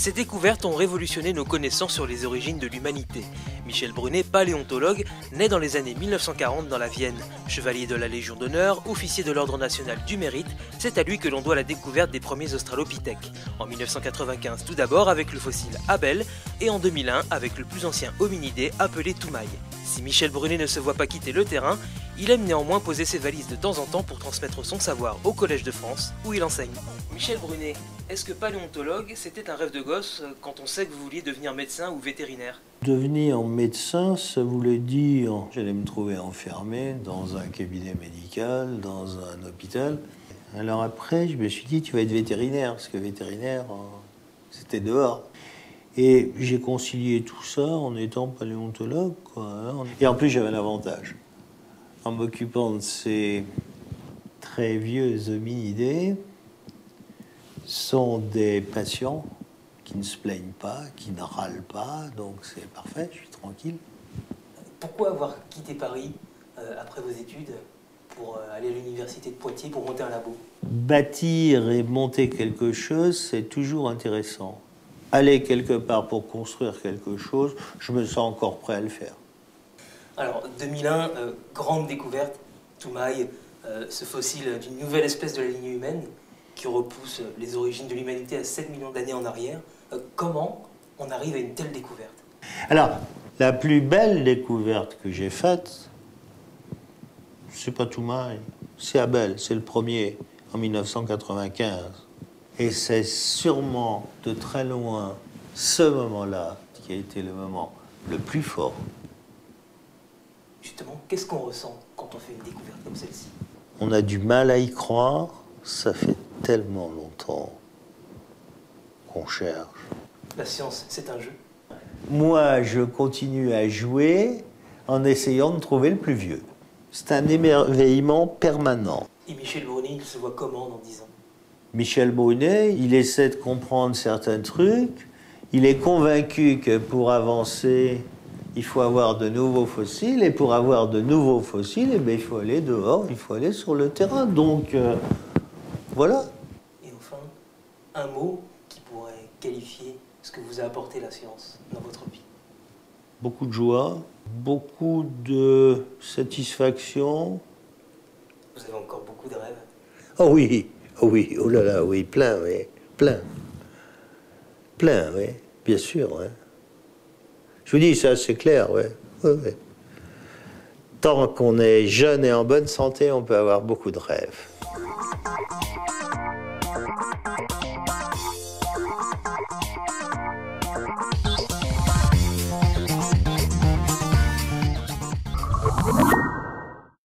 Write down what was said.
Ces découvertes ont révolutionné nos connaissances sur les origines de l'humanité. Michel Brunet, paléontologue, naît dans les années 1940 dans la Vienne. Chevalier de la Légion d'honneur, officier de l'Ordre national du mérite, c'est à lui que l'on doit la découverte des premiers australopithèques. En 1995 tout d'abord avec le fossile Abel et en 2001 avec le plus ancien hominidé appelé Toumaï. Si Michel Brunet ne se voit pas quitter le terrain, il aime néanmoins poser ses valises de temps en temps pour transmettre son savoir au Collège de France où il enseigne. Michel Brunet, est-ce que paléontologue, c'était un rêve de gosse quand on sait que vous vouliez devenir médecin ou vétérinaire? Devenir médecin, ça voulait dire j'allais me trouver enfermé dans un cabinet médical, dans un hôpital. Alors après, je me suis dit, tu vas être vétérinaire, parce que vétérinaire, c'était dehors. Et j'ai concilié tout ça en étant paléontologue, quoi. Et en plus, j'avais un avantage. En m'occupant de ces très vieux hominidés, sont des patients qui ne se plaignent pas, qui ne râlent pas, donc c'est parfait, je suis tranquille. Pourquoi avoir quitté Paris après vos études pour aller à l'université de Poitiers pour monter un labo? Bâtir et monter quelque chose, c'est toujours intéressant. Aller quelque part pour construire quelque chose, je me sens encore prêt à le faire. Alors, 2001, grande découverte, Toumaï, ce fossile d'une nouvelle espèce de la lignée humaine qui repousse les origines de l'humanité à 7 millions d'années en arrière. Comment on arrive à une telle découverte? Alors, la plus belle découverte que j'ai faite, c'est pas Toumaï, c'est Abel, c'est le premier, en 1995. Et c'est sûrement de très loin ce moment-là qui a été le moment le plus fort. Justement, qu'est-ce qu'on ressent quand on fait une découverte comme celle-ci? On a du mal à y croire, ça fait tellement longtemps qu'on cherche. La science, c'est un jeu. Moi, je continue à jouer en essayant de trouver le plus vieux. C'est un émerveillement permanent. Et Michel Brunet, il se voit comment dans 10 ans? Michel Brunet, il essaie de comprendre certains trucs. Il est convaincu que pour avancer, il faut avoir de nouveaux fossiles. Et pour avoir de nouveaux fossiles, eh bien, il faut aller dehors, il faut aller sur le terrain. Donc, voilà. Et enfin, un mot qui pourrait qualifier ce que vous a apporté la science dans votre vie? Beaucoup de joie, beaucoup de satisfaction. Vous avez encore beaucoup de rêves? Oh oui, oh oui, oh là là, oui, plein, oui, plein. Plein, oui, bien sûr, oui. Je vous dis, ça, c'est clair, oui. Oui, oui. Tant qu'on est jeune et en bonne santé, on peut avoir beaucoup de rêves.